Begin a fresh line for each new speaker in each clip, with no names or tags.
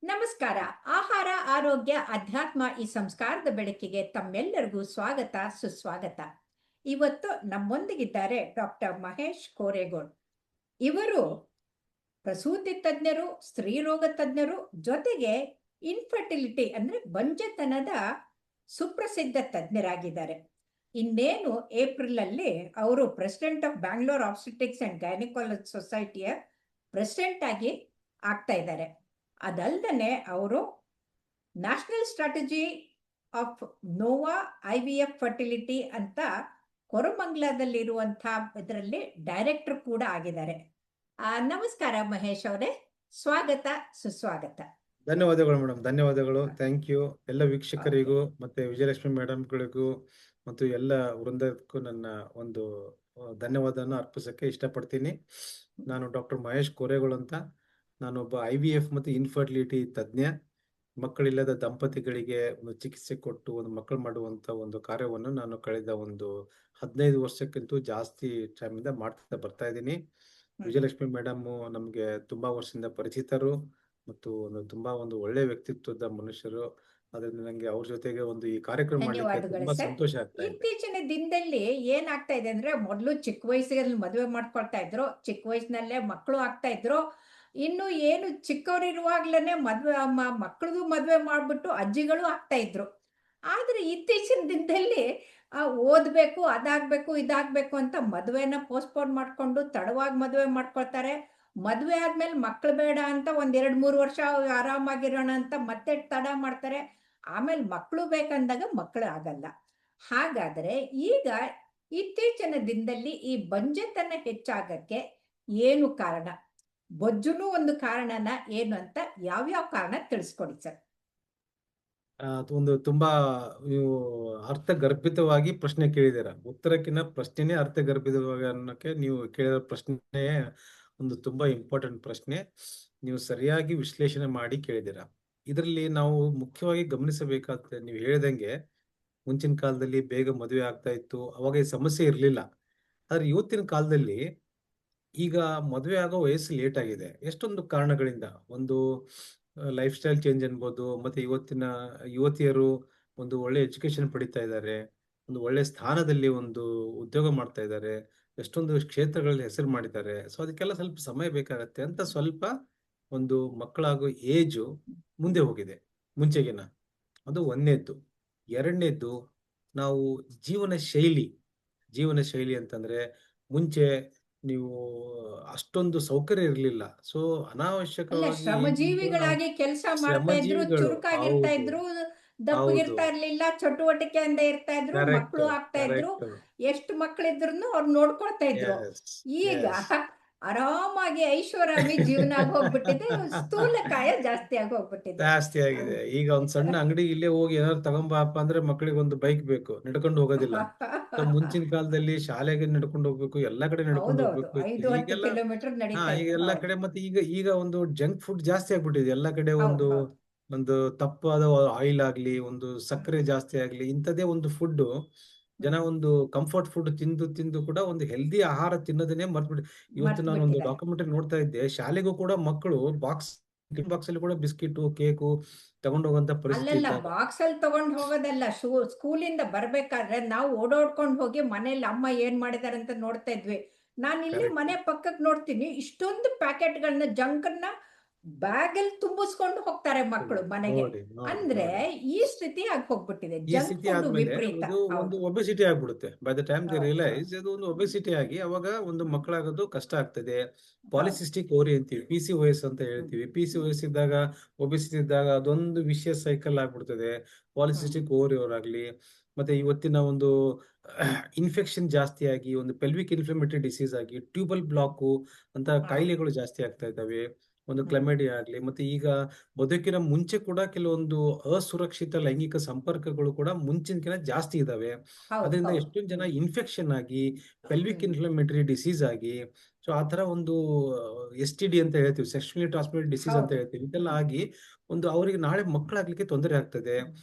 ನಮಸ್ಕಾರ. ಆಹಾರ, ಆರೋಗ್ಯ, ಅಧ್ಯಾತ್ಮ ಈ ಸಂಸ್ಕಾರದ ಬೆಳಕಿಗೆ ತಮ್ಮೆಲ್ಲರಿಗೂ ಸ್ವಾಗತ, ಸುಸ್ವಾಗತ. ಇವತ್ತು ನಮ್ಮೊಂದಿಗಿದ್ದಾರೆ ಡಾಕ್ಟರ್ ಮಹೇಶ್ ಕೋರೇಗೋಳ್. ಇವರು ಪ್ರಸೂತಿ ತಜ್ಞರು, ಸ್ತ್ರೀರೋಗ ತಜ್ಞರು, ಜೊತೆಗೆ ಇನ್ಫರ್ಟಿಲಿಟಿ ಅಂದ್ರೆ ಬಂಜೆತನದ ಸುಪ್ರಸಿದ್ಧ ತಜ್ಞರಾಗಿದ್ದಾರೆ. ಇನ್ನೇನು ಏಪ್ರಿಲ್ ಅಲ್ಲಿ ಅವರು president of Bangalore obstetrics and gynaecology ಸೊಸೈಟಿಯ ಪ್ರೆಸಿಡೆಂಟ್ ಆಗಿ ಆಗ್ತಾ ಇದ್ದಾರೆ. ಅದಲ್ಲದೆ ಅವರು national strategy of Nova IVF fertility ಅಂತ ಕೊರಮಂಗ್ಲದಲ್ಲಿರುವಂತಹ ಇದರಲ್ಲಿ ಡೈರೆಕ್ಟರ್ ಕೂಡ ಆಗಿದ್ದಾರೆ. ನಮಸ್ಕಾರ ಮಹೇಶ್ ಅವರೇ, ಸ್ವಾಗತ, ಸುಸ್ವಾಗತ.
ಧನ್ಯವಾದಗಳು ಮೇಡಮ್, ಧನ್ಯವಾದಗಳು. Thank you. ಎಲ್ಲ ವೀಕ್ಷಕರಿಗೂ ಮತ್ತೆ ವಿಜಯಲಕ್ಷ್ಮಿ ಮೇಡಮ್ಗಳಿಗೂ ಮತ್ತು ಎಲ್ಲ ವೃಂದಕ್ಕೂ ನನ್ನ ಒಂದು ಧನ್ಯವಾದನ ಅರ್ಪಿಸಕ್ಕೆ ಇಷ್ಟಪಡ್ತೀನಿ. ನಾನು ಡಾಕ್ಟರ್ ಮಹೇಶ್ ಕೋರೇಗೋಳ್ ಅಂತ. ನಾನೊಬ್ಬ IVF ಮತ್ತು ಇನ್ಫರ್ಟಿಲಿಟಿ ತಜ್ಞ. ಮಕ್ಕಳಿಲ್ಲದ ದಂಪತಿಗಳಿಗೆ ಒಂದು ಚಿಕಿತ್ಸೆ ಕೊಟ್ಟು ಒಂದು ಮಕ್ಕಳು ಮಾಡುವಂತ ಒಂದು ಕಾರ್ಯವನ್ನು ನಾನು ಕಳೆದ ಒಂದು 15 ವರ್ಷಕ್ಕಿಂತ ಜಾಸ್ತಿ ಟೈಮಿಂದ ಮಾಡ್ತಾ ಬರ್ತಾ ಇದ್ದೀನಿ. ವಿಜಯಲಕ್ಷ್ಮಿ ಮೇಡಮ್ ನಮ್ಗೆ ತುಂಬಾ ವರ್ಷದಿಂದ ಪರಿಚಿತರು ಮತ್ತು ತುಂಬಾ ಒಂದು ಒಳ್ಳೆ ವ್ಯಕ್ತಿತ್ವದ ಮನುಷ್ಯರು. ಅದರಿಂದ ನಂಗೆ ಅವ್ರ ಜೊತೆಗೆ ಒಂದು ಈ ಕಾರ್ಯಕ್ರಮ ಮಾಡ್ಲಿಕ್ಕೆ ತುಂಬಾ ಸಂತೋಷ ಆಗ್ತಾ ಇದೆ.
ಇತ್ತೀಚಿನ ದಿನದಲ್ಲಿ ಏನಾಗ್ತಾ ಇದೆ ಅಂದ್ರೆ, ಮೊದಲು ಚಿಕ್ಕ ವಯಸ್ಸಿನಲ್ಲಿ ಮದುವೆ ಮಾಡ್ಕೊಳ್ತಾ ಇದ್ರು, ಚಿಕ್ಕ ವಯಸ್ಸಿನಲ್ಲೇ ಮಕ್ಕಳು ಆಗ್ತಾ ಇದ್ರು. ಇನ್ನು ಏನು ಚಿಕ್ಕವರಿರುವಾಗ್ಲೇನೆ ಮಕ್ಕಳಿಗೂ ಮದುವೆ ಮಾಡ್ಬಿಟ್ಟು ಅಜ್ಜಿಗಳು ಆಗ್ತಾ ಇದ್ರು. ಆದ್ರೆ ಇತ್ತೀಚಿನ ದಿನದಲ್ಲಿ ಓದ್ಬೇಕು, ಅದಾಗ್ಬೇಕು, ಇದಾಗ್ಬೇಕು ಅಂತ ಮದುವೆನ ಪೋಸ್ಟ್ಪೋನ್ ಮಾಡ್ಕೊಂಡು ತಡವಾಗಿ ಮದುವೆ ಮಾಡ್ಕೊಳ್ತಾರೆ. ಮದುವೆ ಆದ್ಮೇಲೆ ಮಕ್ಕಳು ಬೇಡ ಅಂತ 1-2-3 ವರ್ಷ ಆರಾಮಾಗಿರೋಣ ಅಂತ ಮತ್ತೆ ತಡ ಮಾಡ್ತಾರೆ. ಆಮೇಲೆ ಮಕ್ಕಳು ಬೇಕಂದಾಗ ಮಕ್ಕಳು ಆಗಲ್ಲ. ಹಾಗಾದ್ರೆ ಈಗ ಇತ್ತೀಚಿನ ದಿನದಲ್ಲಿ ಈ ಬಂಜೆತನ ಹೆಚ್ಚಾಗಕ್ಕೆ ಏನು ಕಾರಣ? ಬೊಜ್ಜುನು ಒಂದು ಕಾರಣನ, ಏನು ಅಂತ ಯಾವ್ಯಾವ ಕಾರಣ ತಿಳಿಸ್ಕೊಡಿ ಸರ್.
ಒಂದು ತುಂಬಾ ನೀವು ಅರ್ಥಗರ್ಭಿತವಾಗಿ ಪ್ರಶ್ನೆ ಕೇಳಿದ್ದೀರ. ಉತ್ತರಕ್ಕಿಂತ ಪ್ರಶ್ನೆನೇ ಅರ್ಥಗರ್ಭಿತವಾಗಿ ಅನ್ನೋಕೆ ನೀವು ಕೇಳಿದ ಪ್ರಶ್ನೆ ಒಂದು ತುಂಬಾ ಇಂಪಾರ್ಟೆಂಟ್ ಪ್ರಶ್ನೆ. ನೀವು ಸರಿಯಾಗಿ ವಿಶ್ಲೇಷಣೆ ಮಾಡಿ ಕೇಳಿದ್ದೀರ. ಇದರಲ್ಲಿ ನಾವು ಮುಖ್ಯವಾಗಿ ಗಮನಿಸಬೇಕಾದ, ನೀವು ಹೇಳಿದಂಗೆ ಮುಂಚಿನ ಕಾಲದಲ್ಲಿ ಬೇಗ ಮದುವೆ ಆಗ್ತಾ ಇತ್ತು, ಅವಾಗ ಈ ಸಮಸ್ಯೆ ಇರಲಿಲ್ಲ. ಆದ್ರೆ ಇವತ್ತಿನ ಕಾಲದಲ್ಲಿ ಈಗ ಮದುವೆ ಆಗೋ ವಯಸ್ಸು ಲೇಟ್ ಆಗಿದೆ. ಎಷ್ಟೊಂದು ಕಾರಣಗಳಿಂದ. ಒಂದು ಲೈಫ್ ಸ್ಟೈಲ್ ಚೇಂಜ್ ಅನ್ಬೋದು, ಮತ್ತೆ ಇವತ್ತಿನ ಯುವತಿಯರು ಒಂದು ಒಳ್ಳೆ ಎಜುಕೇಶನ್ ಪಡಿತಾ ಇದ್ದಾರೆ, ಒಂದು ಒಳ್ಳೆ ಸ್ಥಾನದಲ್ಲಿ ಒಂದು ಉದ್ಯೋಗ ಮಾಡ್ತಾ ಇದ್ದಾರೆ, ಎಷ್ಟೊಂದು ಕ್ಷೇತ್ರಗಳಲ್ಲಿ ಹೆಸರು ಮಾಡಿದ್ದಾರೆ. ಸೊ ಅದಕ್ಕೆಲ್ಲ ಸ್ವಲ್ಪ ಸಮಯ ಬೇಕಾಗತ್ತೆ ಅಂತ ಸ್ವಲ್ಪ ಒಂದು ಮಕ್ಕಳಾಗೋ ಏಜು ಮುಂದೆ ಹೋಗಿದೆ ಮುಂಚೆಗಿನ. ಅದು ಒಂದನೇದ್ದು. ಎರಡನೇದ್ದು, ನಾವು ಜೀವನ ಶೈಲಿ ಅಂತಂದ್ರೆ, ಮುಂಚೆ ನೀವು ಅಷ್ಟೊಂದು ಸೌಕರ್ಯ ಇರಲಿಲ್ಲ. ಸೊ ಅನಾವಶ್ಯಕವಾಗಿ
ಶ್ರಮಜೀವಿಗಳಾಗಿ ಕೆಲಸ ಮಾಡ್ತಾ ಇದ್ರು, ಚುರುಕಾಗಿರ್ತಾ ಇದ್ರು, ದಪ್ಪಗಿರ್ತಾ ಇರ್ಲಿಲ್ಲ, ಚಟುವಟಿಕೆಯಿಂದ ಇರ್ತಾ ಇದ್ರು, ಮಕ್ಕಳು ಆಗ್ತಾ ಇದ್ರು. ಎಷ್ಟು ಮಕ್ಕಳಿದ್ರು ಅವ್ರು ನೋಡ್ಕೊಳ್ತಾ ಇದ್ರು. ಈಗ ಆರಾಮಾಗಿ ಐಷಾರಾಮಿ ಜೀವನ ಆಗೋಗ್ಬಿಟ್ಟಿದೆ. ಸ್ಥೂಲಕಾಯ ಜಾಸ್ತಿ
ಆಗಿದೆ. ಈಗ ಒಂದ್ ಸಣ್ಣ ಅಂಗಡಿ ಇಲ್ಲೇ ಹೋಗಿ ಏನಾದ್ರು ತಗೊಂಬಪ್ಪ ಅಂದ್ರೆ ಮಕ್ಕಳಿಗೆ ಒಂದು ಬೈಕ್ ಬೇಕು, ನಡ್ಕೊಂಡು ಹೋಗೋದಿಲ್ಲ. ಮುಂಚಿನ ಕಾಲದಲ್ಲಿ ಶಾಲೆಗೆ ನಡ್ಕೊಂಡು ಹೋಗ್ಬೇಕು, ಎಲ್ಲಾ ಕಡೆ ನಡ್ಕೊಂಡು ಹೋಗ್ಬೇಕು. ಈಗ ಎಲ್ಲಾ ಕಡೆ ಮತ್ತೆ ಈಗ ಒಂದು ಜಂಕ್ ಫುಡ್ ಜಾಸ್ತಿ ಆಗ್ಬಿಟ್ಟಿದೆ ಎಲ್ಲಾ ಕಡೆ. ಒಂದು ತಪ್ಪಾದ ಆಯಿಲ್ ಆಗ್ಲಿ, ಒಂದು ಸಕ್ಕರೆ ಜಾಸ್ತಿ ಆಗ್ಲಿ, ಇಂಥದೇ ಒಂದು ಫುಡ್ ಜನ ಒಂದು ಕಂಫರ್ಟ್ ಫುಡ್ ತಿಂದು ತಿಂದು ಕೂಡ ಒಂದು ಹೆಲ್ದಿ ಆಹಾರ ತಿನ್ನೋದನ್ನೇ ಮರ್ತ್ಬಿಟ್ಟು. ಇವತ್ತು ನಾನು ಒಂದು ಡಾಕ್ಯುಮೆಂಟರಿ ನೋಡ್ತಾ ಇದ್ದೆ, ಶಾಲೆಗೂ ಕೂಡ ಮಕ್ಕಳು ಬಾಕ್ಸ್ ಅಲ್ಲಿ ಕೂಡ ಬಿಸ್ಕಿಟ್, ಕೇಕು ತಗೊಂಡು ಹೋಗುವಂತ ಪರಿಸ್ಥಿತಿ.
ಬಾಕ್ಸ್ ಅಲ್ಲಿ ತಗೊಂಡು ಹೋಗೋದಲ್ಲ, ಸ್ಕೂಲಿಂದ ಬರ್ಬೇಕಾದ್ರೆ ನಾವು ಓಡಾಡ್ಕೊಂಡು ಹೋಗಿ ಮನೇಲಿ ಅಮ್ಮ ಏನ್ ಮಾಡಿದಾರೆ ಅಂತ ನೋಡ್ತಾ ಇದ್ವಿ. ನಾನು ಇಲ್ಲಿ ಮನೆ ಪಕ್ಕಕ್ಕೆ ನೋಡ್ತೀನಿ, ಇಷ್ಟೊಂದು ಪ್ಯಾಕೆಟ್ಗಳನ್ನ, ಜಂಕನ್ನ ಬ್ಯಾಗ್ ಅಲ್ಲಿ ತುಂಬಿಸ್ಕೊಂಡು ಹೋಗ್ತಾರೆ ಮಕ್ಕಳು ಮನೆಗೆ. ಅಂದ್ರೆ ಈ ಸ್ಥಿತಿ ಆಗಿ ಹೋಗ್ಬಿಟ್ಟಿದೆ.
ಒಂದು ಒಬೆಸಿಟಿ ಆಗ್ಬಿಡುತ್ತೆ. By the time they realise ಅದು ಒಂದು ಒಬೆಸಿಟಿ ಆಗಿ ಅವಾಗ ಒಂದು ಮಕ್ಕಳಾಗೋದು ಕಷ್ಟ ಆಗ್ತದೆ. ಪಾಲಿಸಿಸ್ಟಿಕ್ ಓರಿ ಅಂತೀವಿ, PCOS ಅಂತ ಹೇಳ್ತೀವಿ. PCOS ಇದ್ದಾಗ, ಒಬೆಸಿಟಿ ಇದ್ದಾಗ ಅದೊಂದು ವಿಷಯ ಸೈಕಲ್ ಆಗ್ಬಿಡ್ತದೆ. ಪಾಲಿಸಿಸ್ಟಿಕ್ ಓರಿ ಅವರಾಗ್ಲಿ, ಮತ್ತೆ ಇವತ್ತಿನ ಒಂದು ಇನ್ಫೆಕ್ಷನ್ ಜಾಸ್ತಿ ಆಗಿ, ಒಂದು ಪೆಲ್ವಿಕ್ ಇನ್ಫ್ಲಮೇಟರಿ ಡಿಸೀಸ್ ಆಗಿ, ಟ್ಯೂಬಲ್ ಬ್ಲಾಕ್ ಅಂತ ಕಾಯಿಲೆಗಳು ಜಾಸ್ತಿ ಆಗ್ತಾ ಇದ್ದಾವೆ. ಒಂದು ಕ್ಲಮೆಡಿಯಾ ಆಗ್ಲಿ, ಮತ್ತೆ ಈಗ ಬದುಕಿನ ಮುಂಚೆ ಕೂಡ ಕೆಲವೊಂದು ಅಸುರಕ್ಷಿತ ಲೈಂಗಿಕ ಸಂಪರ್ಕಗಳು ಕೂಡ ಮುಂಚಿನಕಿಂತ ಜಾಸ್ತಿ ಇದಾವೆ. ಅದರಿಂದ ಎಷ್ಟೊಂದು ಜನ ಇನ್ಫೆಕ್ಷನ್ ಆಗಿ, ಪೆಲ್ವಿಕ್ ಇನ್ಫ್ಲಮೇಟರಿ ಡಿಸೀಸ್ ಆಗಿ, ಸೊ ಆ ತರ ಒಂದು STD ಅಂತ ಹೇಳ್ತೀವಿ, ಸೆಕ್ಷುಯಲಿ ಟ್ರಾನ್ಸ್ಮಿಟೆಡ್ ಡಿಸೀಸ್ ಅಂತ
ಹೌದು.
ಹೇಳ್ತೀವಿ. ಇದೆಲ್ಲ ಆಗಿ ಒಂದು ಅವರಿಗೆ ನಾಳೆ ಮಕ್ಕಳಾಗ್ಲಿಕ್ಕೆ ತೊಂದರೆ ಆಗ್ತದೆ.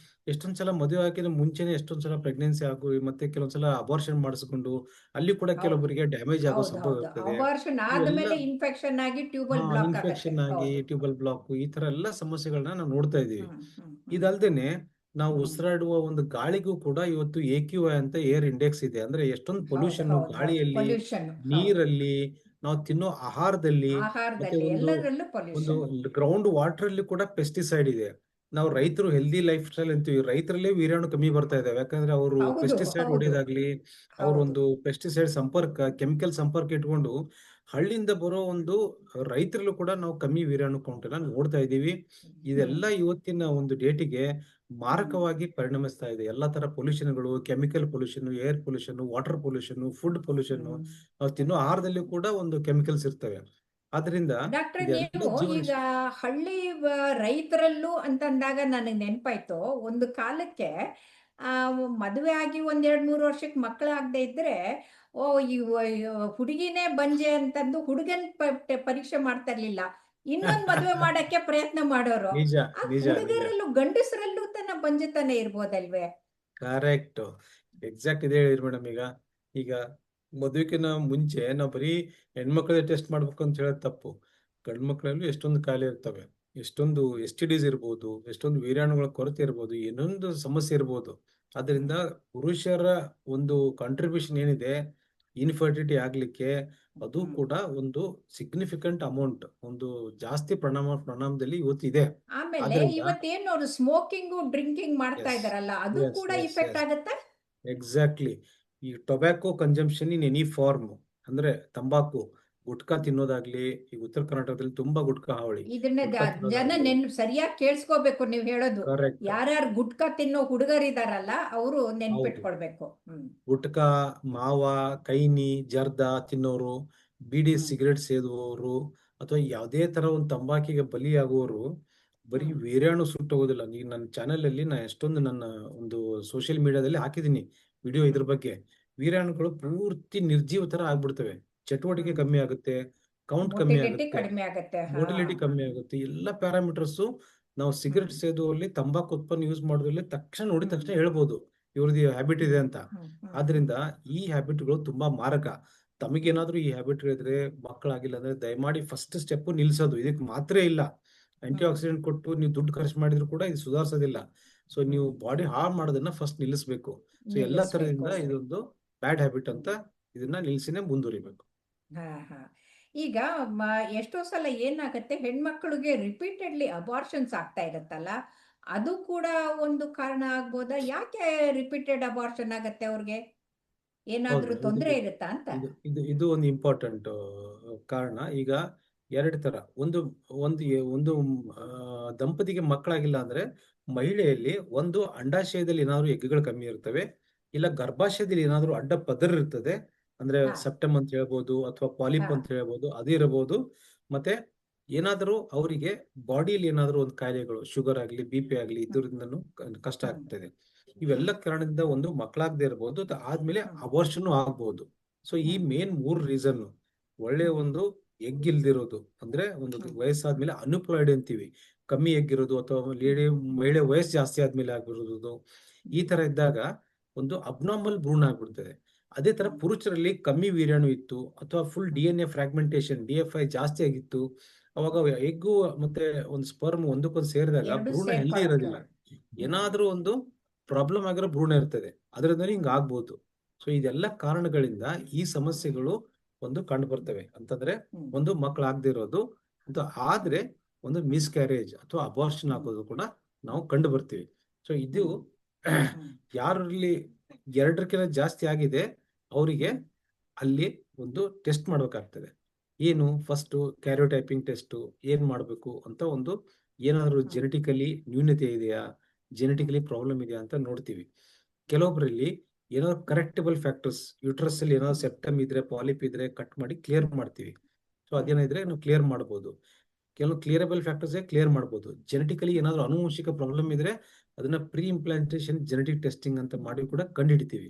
ಎಷ್ಟೊಂದ್ ಸಲ ಮದುವೆ ಆಗಿನ ಮುಂಚೆನೆ ಎಷ್ಟೊಂದ್ ಸಲ ಪ್ರೆಗ್ನೆನ್ಸಿ ಆಗು, ಮತ್ತೆ ಕೆಲವೊಂದ್ಸಲ ಅಬಾರ್ಷನ್ ಮಾಡಿಸ್ಕೊಂಡು ಅಲ್ಲಿ ಕೂಡ
ಹೌದು.
ಕೆಲವೊಬ್ಬರಿಗೆ ಡ್ಯಾಮೇಜ್ ಆಗೋ
ಹೌದು,
ಸಂಭವ
ಹೌದು.
ಇರ್ತದೆ.
ಅಬಾರ್ಷನ್
ಇವೆಲ್ಲ
ಆದ್ಮೇಲೆ ಇನ್ಫೆಕ್ಷನ್ ಆಗಿ ಟ್ಯೂಬಲ್ ಬ್ಲಾಕ್ ಆಗತ್ತೆ.
ಇನ್ಫೆಕ್ಷನ್ ಆಗಿ
ಹೌದು.
ಟ್ಯೂಬಲ್ ಬ್ಲಾಕ್ ಈ ತರ ಎಲ್ಲ ಸಮಸ್ಯೆಗಳನ್ನ ನಾವು ನೋಡ್ತಾ ಇದೀವಿ.
ಹ್ಮ್, ಹ್ಮ್, ಹ್ಮ್,
ಇದಲ್ದೇನೆ ನಾವು
ಹ್ಮ್.
ಉಸಿರಾಡುವ ಒಂದು ಗಾಳಿಗೂ ಕೂಡ ಇವತ್ತು AQI ಅಂತ ಏರ್ ಇಂಡೆಕ್ಸ್ ಇದೆ. ಅಂದ್ರೆ ಎಷ್ಟೊಂದು
ಹೌದು,
ಪೊಲ್ಯೂಷನ್
ಹೌದು, ಹೌದು.
ಗಾಳಿಯಲ್ಲಿ,
ಪೊಲ್ಯೂಷನ್. ಹೌದು.
ನೀರಲ್ಲಿ, ನಾವು ತಿನ್ನೋ ಆಹಾರದಲ್ಲಿ, ಮತ್ತೆ
ಆಹಾರದಲ್ಲಿ
ಒಂದು
ಎಲ್ಲದರಲ್ಲೂ
ಒಂದು
ಪೊಲ್ಯೂಷನ್.
ಗ್ರೌಂಡ್ ವಾಟರ್ ಅಲ್ಲಿ ಕೂಡ ಪೆಸ್ಟಿಸೈಡ್ ಇದೆ. ನಾವು ರೈತರು ಹೆಲ್ದಿ ಲೈಫ್ ಸ್ಟೈಲ್ ಅಂತೀವಿ, ರೈತರಲ್ಲೇ ವೀರ್ಯಾಣು ಕಮ್ಮಿ ಬರ್ತಾ ಇದಾವೆ. ಯಾಕಂದ್ರೆ ಅವರು
ಹೌದು,
ಪೆಸ್ಟಿಸೈಡ್
ಹೌದು,
ಹೊಡೆಯೋದಾಗ್ಲಿ,
ಹೌದು.
ಅವರೊಂದು ಪೆಸ್ಟಿಸೈಡ್ ಸಂಪರ್ಕ, ಕೆಮಿಕಲ್ ಸಂಪರ್ಕ ಇಟ್ಕೊಂಡು ಹಳ್ಳಿಯಿಂದ ಬರೋ ಒಂದು ರೈತರಲ್ಲೂ ಕೂಡ ನಾವು ಕಮ್ಮಿ ವೀರ್ಯಾಣು ಕೌಂಟ್ ಅನ್ನ ನೋಡ್ತಾ ಇದ್ದೀವಿ.
ಹ್ಮ್,
ಇದೆಲ್ಲ ಇವತ್ತಿನ ಒಂದು ಡೇಟಿಗೆ
ಹ್ಮ್,
ಮಾರಕವಾಗಿ ಪರಿಣಮಿಸ್ತಾ ಇದೆ. ಎಲ್ಲಾ ತರ ಪೊಲ್ಯೂಷನ್ಗಳು, chemical pollution, air pollution, water pollution, food pollution,
hmm,
ನಾವು ತಿನ್ನೋ ಆಹಾರದಲ್ಲಿ ಕೂಡ ಒಂದು ಕೆಮಿಕಲ್ಸ್ ಇರ್ತವೆ. ಆದ್ರಿಂದ
ಡಾಕ್ಟ್ರೆ,
ಇದೆಲ್ಲ
ನೀವು
ಜೀವನ
ಈಗ ಹಳ್ಳಿ ರೈತರಲ್ಲೂ ಅಂತಂದಾಗ ನನಗೆ ನೆನಪಾಯ್ತು, ಒಂದು ಕಾಲಕ್ಕೆ ಆ, ಮದುವೆ ಆಗಿ ಒಂದ್ 2-3 ವರ್ಷಕ್ಕೆ ಮಕ್ಕಳಾಗದೆ ಇದ್ರೆ, ಓ ಹುಡುಗಿನೇ ಬಂಜೆ ಅಂತಂದು ಹುಡುಗನ್ ಪರೀಕ್ಷೆ ಮಾಡ್ತಾ ಇರ್ಲಿಲ್ಲ, ಇನ್ನೊಂದ್ ಮದುವೆ ಮಾಡಕ್ಕೆ ಪ್ರಯತ್ನ ಮಾಡೋರು.
ನಿಜ
ಆ
ನಿಜ ನಿಜ
ಹುಡುಗರಲ್ಲೂ ಗಂಡಸರಲ್ಲೂ ತನ್ನ ಬಂಜೆತನ ಇರ್ಬೋದಲ್ವೇ?
ಕರೆಕ್ಟ್. ಎಕ್ಸಾಕ್ಟ್ ಇದೆ ಹೇಳಿದ್ರಿ ಮೇಡಮ್. ಈಗ ಮದುವೆಕಿನ ಮುಂಚೆ ನಾವು ಬರೀ ಹೆಣ್ಮಕ್ಳೇ ಟೆಸ್ಟ್ ಮಾಡ್ಬೇಕು ಅಂತ ಹೇಳೋದು ತಪ್ಪು. ಗಂಡು ಮಕ್ಕಳಲ್ಲೂ ಎಷ್ಟೊಂದು ಕಾಯಿಲೆ ಇರ್ತವೆ, ಎಷ್ಟೊಂದು STDs ಇರ್ಬೋದು, ಎಷ್ಟೊಂದು ವೀರ್ಯಾಣುಗಳ ಕೊರತೆ ಇರ್ಬೋದು, ಏನೊಂದು ಸಮಸ್ಯೆ ಇರ್ಬೋದು. ಅದರಿಂದ ಪುರುಷರ ಒಂದು ಕಾಂಟ್ರಿಬ್ಯೂಷನ್ ಏನಿದೆ ಇನ್ಫರ್ಟಿಲಿಟಿ ಆಗ್ಲಿಕ್ಕೆ, ಅದು
ಹ್ಮ್.
ಕೂಡ ಒಂದು ಸಿಗ್ನಿಫಿಕೆಂಟ್ ಅಮೌಂಟ್, ಒಂದು ಜಾಸ್ತಿ ಪರಿಣಾಮದಲ್ಲಿ ಇವತ್ತು ಇದೆ.
ಆಮೇಲೆ
ಆದ್ರಿಂದ
ಇವತ್ತೇನು ಅವ್ರು ಸ್ಮೋಕಿಂಗು ಡ್ರಿಂಕಿಂಗ್ ಮಾಡ್ತಾ
ಎಸ್
ಇದಾರಲ್ಲ, ಅದು
ಎಸ್
ಕೂಡ
ಎಸ್
ಇಫೆಕ್ಟ್
ಎಸ್
ಆಗತ್ತೆ.
ಎಕ್ಸಾಕ್ಟ್ಲಿ. ಈ tobacco consumption in any form, ಅಂದ್ರೆ ತಂಬಾಕು, ಗುಟ್ಕಾ ತಿನ್ನೋದಾಗ್ಲಿ, ಈ ಉತ್ತರ ಕರ್ನಾಟಕದಲ್ಲಿ ತುಂಬಾ ಗುಟ್ಕಾ ಹಾವಳಿ.
ಇದನ್ನ
ಗುಟ್ಕಾ
ಜನ
ತಿನ್ನೋದಾಗ್ಲಿ.
ಸರಿಯಾಗಿ ಕೇಳಿಸ್ಕೋಬೇಕು ನೀವು ಹೇಳೋದು.
ಕರೆಕ್ಟ್.
ಯಾರ್ಯಾರು ಗುಟ್ಕಾ ತಿನ್ನೋ ಹುಡುಗರಿದಾರಲ್ಲ ಅವರು
ಹೌದು.
ನೆನ್ಪಿಟ್ಕೊಳ್ಬೇಕು. ಹ್ಮ್,
ಗುಟ್ಕಾ, ಮಾವ, ಕೈನಿ, ಜರ್ದ ತಿನ್ನೋರು, ಬೀಡಿ
ಹ್ಮ್,
ಸಿಗರೆಟ್ ಸೇದುವವರು, ಅಥವಾ ಯಾವುದೇ ತರ ಒಂದು ತಂಬಾಕಿಗೆ ಬಲಿಯಾಗುವವರು ಬರೀ
ಹ್ಮ್,
ವೀರ್ಯಾಣು ಸುಟ್ಟೋಗೋದಿಲ್ಲ. ಈಗ ನನ್ನ ಚಾನೆಲ್ ಅಲ್ಲಿ ನಾ ಎಷ್ಟೊಂದು ನನ್ನ ಒಂದು ಸೋಷಿಯಲ್ ಮೀಡಿಯಾದಲ್ಲಿ ಹಾಕಿದ್ದೀನಿ ವಿಡಿಯೋ
ಹ್ಮ್.
ಇದ್ರ ಬಗ್ಗೆ. ವೀರ್ಯಾಣುಗಳು ಪೂರ್ತಿ ನಿರ್ಜೀವ ತರ ಆಗ್ಬಿಡ್ತವೆ, ಚಟುವಟಿಕೆ
ಹ್ಮ್.
ಕಮ್ಮಿ ಆಗುತ್ತೆ, ಕೌಂಟ್ ಕಮ್ಮಿ
ಮೊಟಿಲಿಟಿ
ಆಗುತ್ತೆ,
ಕಡಿಮೆ ಆಗತ್ತೆ. ಹಾ.
ಮೊಟಿಲಿಟಿ ಕಮ್ಮಿ ಆಗುತ್ತೆ. ಎಲ್ಲ ಪ್ಯಾರಾಮೀಟರ್ಸ್ ನಾವು
ಹ್ಮ್,
ಸಿಗರೆಟ್ ಸೇದುವಲ್ಲಿ, ತಂಬಾಕು ಉತ್ಪನ್ನ ಯೂಸ್ ಮಾಡೋದ್ರಲ್ಲಿ ತಕ್ಷಣ ನೋಡಿದ
ಹ್ಮ್,
ತಕ್ಷಣ ಹೇಳ್ಬೋದು ಇವ್ರದ್ದು ಹ್ಯಾಬಿಟ್ ಇದೆ
ಹ್ಮ್,
ಅಂತ.
ಹ್ಮ್, ಹ್ಮ್, ಹ್ಮ್,
ಆದ್ರಿಂದ ಈ ಹ್ಯಾಬಿಟ್ಗಳು ತುಂಬಾ ಮಾರಕ. ತಮಗೇನಾದ್ರೂ ಈ ಹ್ಯಾಬಿಟ್ ಇದ್ರೆ, ಮಕ್ಕಳಾಗಿಲ್ಲ ಅಂದ್ರೆ ದಯಮಾಡಿ ಫಸ್ಟ್ ಸ್ಟೆಪ್ ನಿಲ್ಸೋದು. ಇದಕ್ಕೆ ಮಾತ್ರ ಇಲ್ಲ, ಆಂಟಿ
ಹ್ಮ್,
ಆಕ್ಸಿಡೆಂಟ್ ಕೊಟ್ಟು ನೀವು ದುಡ್ಡು ಖರ್ಚು ಮಾಡಿದ್ರು ಕೂಡ ಇದು ಸುಧಾರಿಸೋದಿಲ್ಲ. ಸೊ ನೀವು
ಹ್ಮ್.
ಬಾಡಿ ಹಾಳು ಮಾಡೋದನ್ನ ಫಸ್ಟ್ ನಿಲ್ಲಿಸಬೇಕು. ಸೊ ಎಲ್ಲಾ
ನಿಲ್ಲಿಸ್ಬೇಕು.
ತರದಿಂದ ಇದೊಂದು ಬ್ಯಾಡ್ ಹ್ಯಾಬಿಟ್ ಅಂತ,
ಹ್ಮ್.
ಇದನ್ನ ನಿಲ್ಸಿನೇ ಮುಂದುವರಿಬೇಕು.
ಹಾ, ಹಾ. ಈಗ ಎಷ್ಟೋ ಸಲ ಏನಾಗತ್ತೆ, ಹೆಣ್ಮಕ್ಳಿಗೆ ರಿಪೀಟೆಡ್ಲಿ ಅಬಾರ್ಷನ್ಸ್ ಆಗ್ತಾ ಇರತ್ತಲ್ಲ, ಅದು ಕೂಡ ಒಂದು ಕಾರಣ ಆಗ್ಬೋದಾ? ಯಾಕೆ ರಿಪೀಟೆಡ್ ಅಬಾರ್ಷನ್ ಆಗತ್ತೆ ಅವ್ರಿಗೆ?
ಹೌದು.
ಏನಾದ್ರೂ ತೊಂದರೆ ಇರುತ್ತಾ ಅಂತ?
ಇದು ಒಂದು ಇಂಪಾರ್ಟೆಂಟ್ ಕಾರಣ. ಈಗ ಎರಡು ತರ. ಒಂದು ಒಂದು ಒಂದು ಆ, ದಂಪತಿಗೆ ಮಕ್ಕಳಾಗಿಲ್ಲ ಅಂದ್ರೆ ಮಹಿಳೆಯಲ್ಲಿ ಒಂದು ಅಂಡಾಶಯದಲ್ಲಿ ಏನಾದ್ರು ಎಗ್ಗುಗಳು ಕಮ್ಮಿ ಇರ್ತವೆ, ಇಲ್ಲ ಗರ್ಭಾಶಯದಲ್ಲಿ ಏನಾದ್ರು ಅಡ್ಡ ಪದರ ಇರ್ತದೆ, ಅಂದ್ರೆ
ಹಾ,
ಸೆಪ್ಟಮ್ ಅಂತ ಹೇಳ್ಬೋದು ಅಥವಾ
ಹಾ.
ಪಾಲಿಪ್ ಅಂತ ಹೇಳ್ಬೋದು, ಅದು ಇರಬಹುದು. ಮತ್ತೆ ಏನಾದರೂ ಅವರಿಗೆ ಬಾಡಿಯಲ್ಲಿ ಏನಾದರೂ ಒಂದು ಕಾಯಿಲೆಗಳು, ಶುಗರ್ ಆಗಲಿ, BP ಆಗಲಿ,
ಹ್ಮ್,
ಇದರಿಂದನೂ ಕಷ್ಟ
ಹ್ಮ್,
ಆಗ್ತದೆ.
ಹ್ಮ್,
ಇವೆಲ್ಲ ಕಾರಣದಿಂದ ಒಂದು ಮಕ್ಕಳಾಗದೆ ಇರಬಹುದು, ಆದ್ಮೇಲೆ
ಹ್ಮ್,
ಅಬಾರ್ಷನ್ ಆಗ್ಬಹುದು. ಸೊ ಈ
ಹ್ಮ್,
ಮೇನ್ 3 ರೀಸನ್. ಒಳ್ಳೆ
ಹ್ಮ್,
ಒಂದು ಎಗ್ ಇಲ್ದಿರೋದು, ಅಂದ್ರೆ ಒಂದು
ಹ್ಮ್,
ವಯಸ್ಸಾದ್ಮೇಲೆ ಅನ್ಎಂಪ್ಲಾಯ್ಡ್ ಅಂತೀವಿ, ಕಮ್ಮಿ ಎಗ್ ಇರೋದು, ಅಥವಾ ಮಹಿಳೆ ವಯಸ್ಸು ಜಾಸ್ತಿ ಆದ್ಮೇಲೆ ಆಗಿರೋದು. ಈ ತರ ಇದ್ದಾಗ ಒಂದು ಅಬ್ನಾರ್ಮಲ್ ಭ್ರೂಣ ಆಗ್ಬಿಡ್ತದೆ. ಅದೇ ತರ
ಹ್ಮ್,
ಪುರುಷರಲ್ಲಿ ಕಮ್ಮಿ ವೀರ್ಯಾಣು ಇತ್ತು, ಅಥವಾ ಫುಲ್
ಹ್ಮ್.
DNA ಫ್ರಾಗ್ಮೆಂಟೇಶನ್, DFI ಜಾಸ್ತಿ ಆಗಿತ್ತು, ಅವಾಗ ಎಗ್ಗು ಮತ್ತೆ ಒಂದು ಸ್ಪರ್ಮ್ ಒಂದಕ್ಕೊಂದು ಸೇರಿದಾಗ
ಎರಡು
ಭ್ರೂಣ ಹೆಲ್ದಿ
ಸೇರ್ಕೊಳಕ್ಕೆ.
ಇರೋದಿಲ್ಲ.
ಹ್ಮ್,
ಏನಾದ್ರೂ ಒಂದು ಪ್ರಾಬ್ಲಮ್ ಆಗಿರೋ ಭ್ರೂಣ ಇರ್ತದೆ, ಅದರಿಂದ ಹಿಂಗ
ಹ್ಮ್,
ಆಗ್ಬೋದು. ಸೊ ಇದೆಲ್ಲ ಕಾರಣಗಳಿಂದ ಈ
ಹ್ಮ್,
ಸಮಸ್ಯೆಗಳು ಒಂದು ಕಂಡು ಬರ್ತವೆ. ಅಂತಂದ್ರೆ
ಹ್ಮ್,
ಒಂದು ಮಕ್ಕಳಾಗದೇ ಇರೋದು, ಅದು ಆದ್ರೆ ಒಂದು
ಹ್ಮ್,
ಮಿಸ್ಕ್ಯಾರೇಜ್ ಅಥವಾ ಅಬಾರ್ಷನ್
ಹ್ಮ್,
ಆಗೋದು ಕೂಡ ನಾವು ಕಂಡು ಬರ್ತೀವಿ. ಸೊ ಇದು
ಹ್ಮ್, ಹ್ಮ್,
ಯಾರಲ್ಲಿ ಎರಡಕ್ಕಿಂತ ಜಾಸ್ತಿ ಆಗಿದೆ ಅವರಿಗೆ
ಹ್ಮ್,
ಅಲ್ಲಿ ಒಂದು ಟೆಸ್ಟ್ ಮಾಡ್ಬೇಕಾಗ್ತದೆ. ಏನು ಫಸ್ಟ್ ಕ್ಯಾರಿಯೋಟೈಪಿಂಗ್ ಟೆಸ್ಟ್ ಏನ್ ಮಾಡಬೇಕು ಅಂತ, ಒಂದು ಏನಾದರೂ
ಹ್ಮ್,
ಜೆನೆಟಿಕಲಿ ನ್ಯೂನತೆ ಇದೆಯಾ,
ಹ್ಮ್,
ಜೆನೆಟಿಕಲಿ ಪ್ರಾಬ್ಲಮ್ ಇದೆಯಾ ಅಂತ ನೋಡ್ತೀವಿ. ಕೆಲವೊಬ್ಬರಲ್ಲಿ ಏನಾದ್ರು ಕರೆಕ್ಟಬಲ್ ಫ್ಯಾಕ್ಟರ್ಸ್, ಯೂಟ್ರಸ್ ಅಲ್ಲಿ ಏನಾದ್ರು
ಹ್ಮ್,
ಸೆಪ್ಟಮ್ ಇದ್ರೆ, ಪಾಲಿಪ್ ಇದ್ರೆ ಕಟ್ ಮಾಡಿ ಕ್ಲಿಯರ್ ಮಾಡ್ತೀವಿ. ಸೊ
ಹ್ಮ್,
ಅದೇನಿದ್ರೆ ನಾವು ಕ್ಲಿಯರ್ ಮಾಡ್ಬೋದು. ಕೆಲವು ಕ್ಲಿಯರಬಲ್ ಫ್ಯಾಕ್ಟರ್ಸ್ ಕ್ಲಿಯರ್ ಮಾಡ್ಬೋದು. ಜೆನೆಟಿಕಲಿ
ಹ್ಮ್,
ಏನಾದ್ರು ಆನುವಂಶಿಕ ಪ್ರಾಬ್ಲಮ್ ಇದ್ರೆ ಅದನ್ನ ಪ್ರೀ ಇಂಪ್ಲಾಂಟೇಶನ್ ಜೆನೆಟಿಕ್ ಟೆಸ್ಟಿಂಗ್ ಅಂತ ಮಾಡಿ ಕೂಡ ಕಂಡುಹಿಡಿತೀವಿ.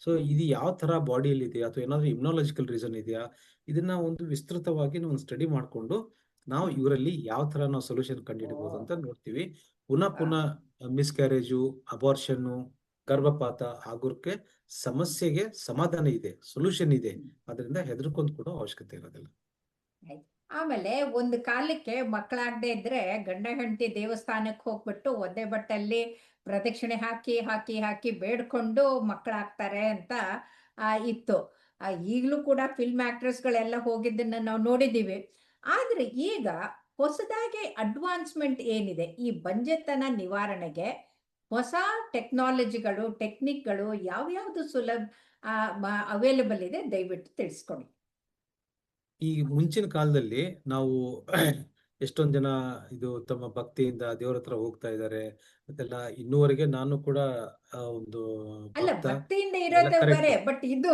ಸೊ ಇದು ಯಾವ ತರ ಬಾಡಿಯಲ್ಲಿ ಇದೆ ಅಥವಾ ಏನಾದ್ರು ಇಮ್ಯುನಾಲಜಿಕಲ್ ರೀಸನ್ ಇದೆಯಾ, ಇದನ್ನ ಒಂದು ವಿಸ್ತೃತವಾಗಿ ನಾವು ಸ್ಟಡಿ ಮಾಡಿಕೊಂಡು ನಾವು ಇವರಲ್ಲಿ ಯಾವ ತರ ನಾವು ಸೊಲ್ಯೂಷನ್ ಕಂಡುಹಿಡಬಹುದು ಅಂತ ನೋಡ್ತೀವಿ. ಪುನಃ ಪುನಃ ಮಿಸ್ಕ್ಯಾರೇಜು, ಅಬಾರ್ಷನ್ನು, ಗರ್ಭಪಾತ ಆಗೋಕ್ಕೆ ಸಮಸ್ಯೆಗೆ ಸಮಾಧಾನ ಇದೆ, ಸೊಲ್ಯೂಷನ್ ಇದೆ. ಅದರಿಂದ ಹೆದರ್ಕೊಂಡು ಕೂಡ ಅವಶ್ಯಕತೆ ಇರೋದಿಲ್ಲ.
ಆಮೇಲೆ ಒಂದು ಕಾಲಕ್ಕೆ ಮಕ್ಕಳಾಗದೆ ಇದ್ರೆ ಗಂಡ ಹೆಂಡತಿ ದೇವಸ್ಥಾನಕ್ಕೆ ಹೋಗ್ಬಿಟ್ಟು ಒದ್ದೆ ಬಟ್ಟಲ್ಲಿ ಪ್ರದಕ್ಷಿಣೆ ಹಾಕಿ ಹಾಕಿ ಹಾಕಿ ಬೇಡ್ಕೊಂಡು ಮಕ್ಕಳಾಗ್ತಾರೆ ಅಂತ ಇತ್ತು. ಈಗಲೂ ಕೂಡ ಫಿಲ್ಮ್ ಆಕ್ಟ್ರೆಸ್ಗಳೆಲ್ಲ ಹೋಗಿದ್ದನ್ನ ನಾವು ನೋಡಿದ್ದೀವಿ. ಆದ್ರೆ ಈಗ ಹೊಸದಾಗಿ ಅಡ್ವಾನ್ಸ್ಮೆಂಟ್ ಏನಿದೆ ಈ ಬಂಜೆತನ ನಿವಾರಣೆಗೆ, ಹೊಸ ಟೆಕ್ನಾಲಜಿಗಳು, ಟೆಕ್ನಿಕ್ಗಳು ಯಾವ್ಯಾವ್ದು ಸುಲಭ ಅವೈಲೇಬಲ್ ಇದೆ, ದಯವಿಟ್ಟು ತಿಳಿಸ್ಕೊಡಿ.
ಈ ಮುಂಚಿನ ಕಾಲದಲ್ಲಿ ನಾವು ಎಷ್ಟೊಂದ್ ಜನ ಇದು ತಮ್ಮ ಭಕ್ತಿಯಿಂದ ದೇವರ ಹತ್ರ ಹೋಗ್ತಾ ಇದ್ದಾರೆ ಮತ್ತೆಲ್ಲ. ಇನ್ನೂವರೆಗೆ ನಾನು ಕೂಡ ಒಂದು
ಅಲ್ಲ,
ಭಕ್ತ,
ಭಕ್ತಿಯಿಂದ
ಅದೆಲ್ಲ
ಇರೋದೇ
ಕರೆಕ್ಟ್.
ಬೇರೆ, ಬಟ್ ಇದು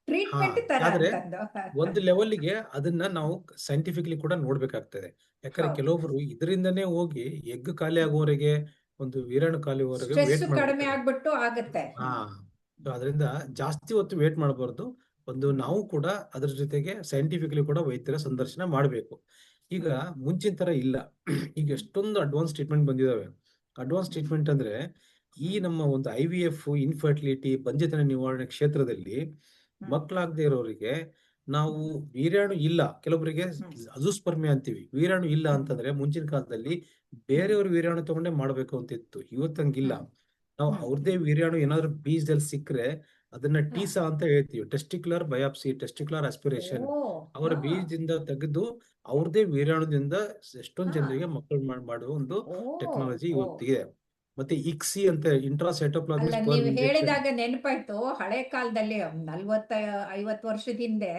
ಟ್ರೀಟ್ಮೆಂಟ್ ತರ
ಆದ್ರೆ
ಅಂತಂದು.
ಒಂದು ಲೆವೆಲ್ಗೆ ಅದನ್ನ ನಾವು ಸೈಂಟಿಫಿಕ್ಲಿ ಕೂಡ ನೋಡ್ಬೇಕಾಗ್ತದೆ. ಯಾಕಂದ್ರೆ
ಹೌದು.
ಕೆಲವೊಬ್ರು ಇದರಿಂದನೇ ಹೋಗಿ ಎಗ್ ಖಾಲಿ ಆಗುವವರೆಗೆ, ಒಂದು ವೀರ್ಯಾಣು ಖಾಲಿ ಆಗುವವರೆಗೆ
ಸ್ಟ್ರೆಸ್
ವೇಟ್
ಕಡಿಮೆ
ಮಾಡ್ಬಿಡ್ತಾರೆ.
ಆಗ್ಬಿಟ್ಟು ಆಗುತ್ತೆ.
ಹಾ, ಸೊ ಅದರಿಂದ ಜಾಸ್ತಿ ಹೊತ್ತು ವೇಟ್ ಮಾಡಬಾರ್ದು. ಒಂದು ನಾವು ಕೂಡ ಅದ್ರ ಜೊತೆಗೆ ಸೈಂಟಿಫಿಕ್ಲಿ ಕೂಡ ವೈದ್ಯರ ಸಂದರ್ಶನ ಮಾಡಬೇಕು. ಈಗ ಮುಂಚಿನ ತರ ಇಲ್ಲ. ಈಗ ಎಷ್ಟೊಂದು ಅಡ್ವಾನ್ಸ್ ಟ್ರೀಟ್ಮೆಂಟ್ ಬಂದಿದಾವೆ. ಅಡ್ವಾನ್ಸ್ ಟ್ರೀಟ್ಮೆಂಟ್ ಅಂದ್ರೆ ಈ ನಮ್ಮ ಒಂದು IVF, ಇನ್ಫರ್ಟಿಲಿಟಿ, ಬಂಜೆತನ ನಿವಾರಣೆ ಕ್ಷೇತ್ರದಲ್ಲಿ ಮಕ್ಕಳಾಗದೆ ಇರೋರಿಗೆ ನಾವು ವೀರ್ಯಾಣು ಇಲ್ಲ, ಕೆಲವರಿಗೆ ಅಜೂಸ್ಪರ್ಮಿ ಅಂತೀವಿ, ವೀರ್ಯಾಣು ಇಲ್ಲ ಅಂತಂದ್ರೆ ಮುಂಚಿನ ಕಾಲದಲ್ಲಿ ಬೇರೆಯವ್ರ ವೀರ್ಯಾಣು ತಗೊಂಡೇ ಮಾಡ್ಬೇಕು ಅಂತ ಇತ್ತು. ಇವತ್ತಂಗಿಲ್ಲ. ನಾವು ಅವ್ರದೇ ವೀರ್ಯಾಣು ಏನಾದ್ರು ಬೀಜದಲ್ಲಿ ಸಿಕ್ಕರೆ ಅದನ್ನ ಟೀಸಾ ಅಂತ ಹೇಳ್ತೀವಿ, ಟೆಸ್ಟಿಕ್ಯುಲರ್ ಬಯಾಪ್ಸಿ, ಟೆಸ್ಟಿಕ್ಯುಲರ್ ಆಸ್ಪಿರೇಷನ್. ಅವರ ಬೀಜದಿಂದ ತೆಗೆದು ಅವ್ರದೇ ವೀರ್ಯಾಣುದಿಂದ ಎಷ್ಟೊಂದು ಜನರಿಗೆ ಮಕ್ಕಳು ಮಾಡುವ ಒಂದು ಟೆಕ್ನಾಲಜಿ ಇವತ್ತಿದೆ. ಮತ್ತೆ ಇಕ್ಸಿ ಅಂತ ಇಂಟ್ರಾಸೈಟೋಪ್ಲಾಸ್ಮಿಕ್
ಅಲ್ಲ,
ಸ್ಪರ್ಮ್
ನೀವು
ಇಂಜೆಕ್ಷನ್.
ಹೇಳಿದಾಗ ನೆನಪಾಯ್ತು, ಹಳೆ ಕಾಲದಲ್ಲಿ 40-50 ವರ್ಷದ ಹಿಂದೆ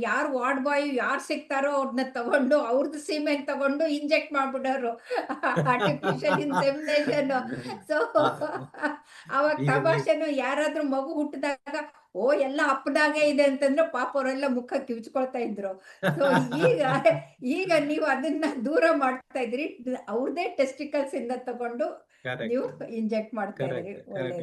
ಯಾರು ವಾರ್ಡ್ ಬಾಯ್ ಯಾರು ಸಿಗ್ತಾರೋ ಅವ್ರನ್ನ ತಗೊಂಡು ಅವ್ರದ್ದು ಸೀಮೆನ್ ತಗೊಂಡು ಇಂಜೆಕ್ಟ್ ಮಾಡ್ಬಿಡೋರು, ಆರ್ಟಿಫಿಷಿಯಲ್ ಇನ್ಸೆಮಿನೇಷನ್. ಸೊ ಅವಾಗ
ಈಗ
ತಮಾಷೆನು, ಯಾರಾದ್ರೂ ಮಗು ಹುಟ್ಟಿದಾಗ ಓ ಎಲ್ಲ ಅಪ್ಪದಾಗೆ ಇದೆ ಅಂತಂದ್ರೆ ಪಾಪ ಅವರೆಲ್ಲ ಮುಖ ಕಿವಿಚ್ಕೊಳ್ತಾ ಇದ್ರು. ಸೊ ಈಗ ನೀವು ಅದನ್ನ ದೂರ ಮಾಡ್ತಾ ಇದ್ರಿ, ಅವ್ರದೇ ಟೆಸ್ಟಿಕಲ್ಸ್ ಇಂದ ತಗೊಂಡು ನೀವು ಇಂಜೆಕ್ಟ್ ಮಾಡ್ತಾ ಇದ್ರಿ.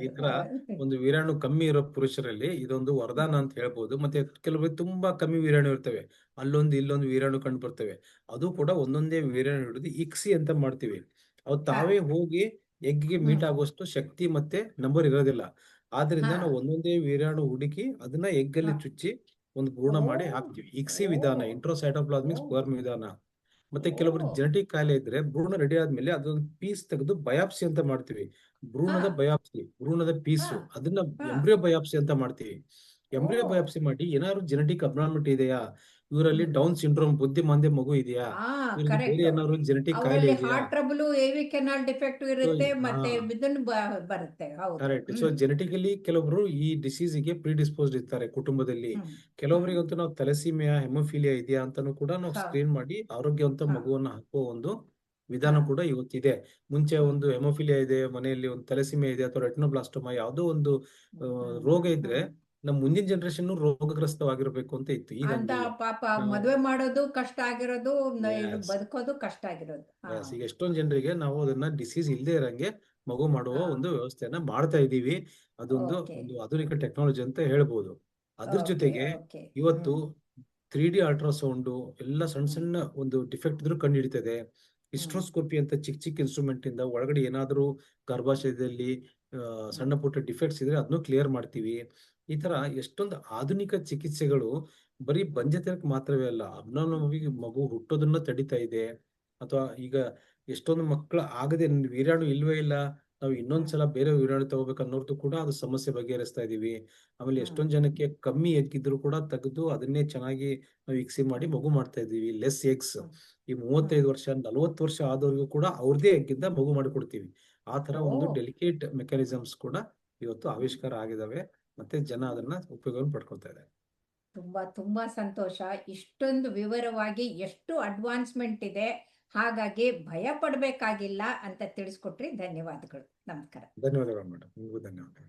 ಈ ತರ
ಒಳ್ಳೇದು.
ಒಂದು ವೀರ್ಯಾಣು ಕಮ್ಮಿ ಇರೋ ಪುರುಷರಲ್ಲಿ ಇದೊಂದು ವರದಾನ ಅಂತ ಹೇಳ್ಬೋದು. ಮತ್ತೆ ಕೆಲವೊಬ್ಬರು ತುಂಬಾ ಕಮ್ಮಿ ವೀರ್ಯಾಣು ಇರ್ತವೆ, ಅಲ್ಲೊಂದು ಇಲ್ಲೊಂದು ವೀರ್ಯಾಣು ಕಂಡು ಬರ್ತವೆ. ಅದು ಕೂಡ ಒಂದೊಂದೇ ವೀರ್ಯಾಣು ಹಿಡಿದು ಇಕ್ಸಿ ಅಂತ ಮಾಡ್ತೀವಿ. ಅವು ತಾವೇ ಹೋಗಿ ಎಗ್ಗೆ ಮೀಟ್ ಆಗುವಷ್ಟು ಶಕ್ತಿ ಮತ್ತೆ ನಂಬರ್ ಇರೋದಿಲ್ಲ. ಆದ್ರಿಂದ ನಾವು ಒಂದೊಂದೇ ವೀರ್ಯಾಣು ಹುಡುಕಿ ಅದನ್ನ ಎಗ್ಗಲ್ಲಿ ಚುಚ್ಚಿ ಒಂದು ಭ್ರೂಣ ಮಾಡಿ ಹಾಕ್ತಿವಿ. ಇಕ್ಸಿ ವಿಧಾನ, ಇಂಟ್ರೋಸೈಟೋಪ್ಲಾಸ್ಮಿಕ್ ಸ್ಪರ್ಮ್ ವಿಧಾನ. ಮತ್ತೆ ಕೆಲವರು ಜೆನೆಟಿಕ್ ಕಾಯಿಲೆ ಇದ್ರೆ ಭ್ರೂಣ ರೆಡಿ ಆದ್ಮೇಲೆ ಅದೊಂದು ಪೀಸ್ ತೆಗೆದು ಬಯಾಪ್ಸಿ ಅಂತ ಮಾಡ್ತೀವಿ. ಭ್ರೂಣದ ಬಯಾಪ್ಸಿ, ಭ್ರೂಣದ ಪೀಸು, ಅದನ್ನ ಎಂಬ್ರಿಯೋ ಬಯಾಪ್ಸಿ ಅಂತ ಮಾಡ್ತೀವಿ. ಎಂಬ್ರಿಯೋ ಬಯಾಪ್ಸಿ ಮಾಡಿ ಏನಾದ್ರು ಜೆನೆಟಿಕ್ ಅಬ್ನಾರ್ಮಿಟಿ ಇದೆಯಾ, ಇವರಲ್ಲಿ ಡೌನ್ ಸಿಂಡ್ರೋಮ್, ಬುದ್ಧಿಮಾಂದ್ಯ ಮಗು ಇದೆಯಾ, ಇವರಿಗೆ ಬೇರೆ ಏನಾದ್ರು ಜೆನೆಟಿಕ್ ಕಾಯಿಲೆ
ಅವರಲ್ಲಿ
ಇದೆಯಾ.
ಹಾರ್ಟ್ ಟ್ರಬಲ್, ಎವಿ ಕೆನಾಲ್ ಡಿಫೆಕ್ಟ್ ಇರುತ್ತೆ, ಮತ್ತೆ ಇದನ್ನು ಬರುತ್ತೆ.
ಕರೆಕ್ಟ್. ಸೊ ಜೆನೆಟಿಕಲಿ ಕೆಲವೊಬ್ರು ಈ ಡಿಸೀಸ್ಗೆ ಪ್ರಿಡಿಸ್ಪೋಸ್ಡ್ ಇರ್ತಾರೆ ಕುಟುಂಬದಲ್ಲಿ. ಕೆಲವರಿಗಂತೂ ನಾವು ಥೆಲಸೀಮಿಯಾ, ಹೆಮೋಫಿಲಿಯಾ ಇದೆಯಾ ಅಂತಾನು ಕೂಡ ನಾವು ಸ್ಕ್ರೀನ್ ಮಾಡಿ ಆರೋಗ್ಯವಂತ ಮಗುವನ್ನ ಹಾಕುವ ಒಂದು ವಿಧಾನ ಕೂಡ ಇವತ್ತಿದೆ. ಮುಂಚೆ ಒಂದು ಹೆಮೋಫಿಲಿಯಾ ಇದೆ ಮನೆಯಲ್ಲಿ, ಒಂದು ಥೆಲಸೀಮಿಯಾ ಇದೆ ಅಥವಾ ರೆಟಿನೋಬ್ಲಾಸ್ಟೋಮಾ ಯಾವುದೋ ಒಂದು ರೋಗ ಇದ್ರೆ ನಮ್ಮ ಮುಂದಿನ ಜನರೇಷನ್ ರೋಗಗ್ರಸ್ತವಾಗಿರ್ಬೇಕು ಅಂತ ಇತ್ತು. ಈಗ
ಅಂತ ಪಾಪ ಮದುವೆ ಮಾಡೋದು ಕಷ್ಟ ಆಗಿರೋದು, ಬದುಕೋದು ಕಷ್ಟ ಆಗಿರೋದು.
ಈಗ ಎಷ್ಟೊಂದ್ ಜನರಿಗೆ ನಾವು ಅದನ್ನ ಡಿಸೀಸ್ ಇಲ್ಲದೆ ಇರಂಗೆ ಮಗು ಮಾಡುವ ಒಂದು ವ್ಯವಸ್ಥೆಯನ್ನ ಮಾಡ್ತಾ ಇದೀವಿ. ಅದೊಂದು ಆಧುನಿಕ ಟೆಕ್ನಾಲಜಿ ಅಂತ ಹೇಳ್ಬೋದು. ಅದ್ರ ಜೊತೆಗೆ ಇವತ್ತು 3D ಅಲ್ಟ್ರಾಸೌಂಡ್ ಎಲ್ಲ ಸಣ್ಣ ಸಣ್ಣ ಒಂದು ಡಿಫೆಕ್ಟ್ ಇದ್ರೂ ಕಂಡು ಹಿಡಿತದೆ. ಹಿಸ್ಟ್ರೋಸ್ಕೋಪಿ ಅಂತ ಚಿಕ್ಕ ಚಿಕ್ಕ ಇನ್ಸ್ಟ್ರೂಮೆಂಟ್ ಇಂದ ಒಳಗಡೆ ಏನಾದ್ರೂ ಗರ್ಭಾಶಯದಲ್ಲಿ ಸಣ್ಣ ಪುಟ್ಟ ಡಿಫೆಕ್ಟ್ಸ್ ಇದ್ರೆ ಅದನ್ನು ಕ್ಲಿಯರ್ ಮಾಡ್ತೀವಿ. ಈ ತರ ಎಷ್ಟೊಂದು ಆಧುನಿಕ ಚಿಕಿತ್ಸೆಗಳು ಬರೀ ಬಂಜೆತನಕ್ಕೆ ಮಾತ್ರವೇ ಅಲ್ಲ, ಅಬ್ನಾರ್ಮಲ್ ಮಗು ಹುಟ್ಟೋದನ್ನ ತಡಿತಾ ಇದೆ. ಅಥವಾ ಈಗ ಎಷ್ಟೊಂದು ಮಕ್ಕಳು ಆಗದೆ ವೀರ್ಯಾಣು ಇಲ್ವೇ ಇಲ್ಲ, ನಾವು ಇನ್ನೊಂದ್ಸಲ ಬೇರೆ ವೀರ್ಯಾಣು ತಗೋಬೇಕು ಅನ್ನೋರ್ದು ಕೂಡ ಅದು ಸಮಸ್ಯೆ ಬಗೆಹರಿಸ್ತಾ ಇದೀವಿ. ಆಮೇಲೆ ಎಷ್ಟೊಂದ್ ಜನಕ್ಕೆ ಕಮ್ಮಿ ಎಗ್ಗಿದ್ರು ಕೂಡ ತೆಗೆದು ಅದನ್ನೇ ಚೆನ್ನಾಗಿ ನಾವು ಇಕ್ಸಿ ಮಾಡಿ ಮಗು ಮಾಡ್ತಾ ಇದೀವಿ. ಲೆಸ್ ಎಗ್ಸ್, ಈ 35 ವರ್ಷ 40 ವರ್ಷ ಆದವ್ರಿಗೂ ಕೂಡ ಅವ್ರದೇ ಎಗ್ಗಿಂದ ಮಗು ಮಾಡಿಕೊಡ್ತೀವಿ. ಆ ತರ ಒಂದು ಡೆಲಿಕೇಟ್ ಮೆಕ್ಯಾನಿಸಮ್ಸ್ ಕೂಡ ಇವತ್ತು ಆವಿಷ್ಕಾರ ಆಗಿದಾವೆ. ಮತ್ತೆ ಜನ ಅದನ್ನ ಉಪಯೋಗ ಪಡ್ಕೊಳ್ತಾ ಇದ್ದಾರೆ.
ತುಂಬಾ ತುಂಬಾ ಸಂತೋಷ. ಇಷ್ಟೊಂದು ವಿವರವಾಗಿ ಎಷ್ಟು ಅಡ್ವಾನ್ಸ್ಮೆಂಟ್ ಇದೆ, ಹಾಗಾಗಿ ಭಯ ಪಡಬೇಕಾಗಿಲ್ಲ ಅಂತ ತಿಳಿಸ್ಕೊಟ್ರಿ. ಧನ್ಯವಾದಗಳು. ನಮಸ್ಕಾರ.
ಧನ್ಯವಾದಗಳು ಮೇಡಮ್. ನಿಮಗೂ ಧನ್ಯವಾದಗಳು.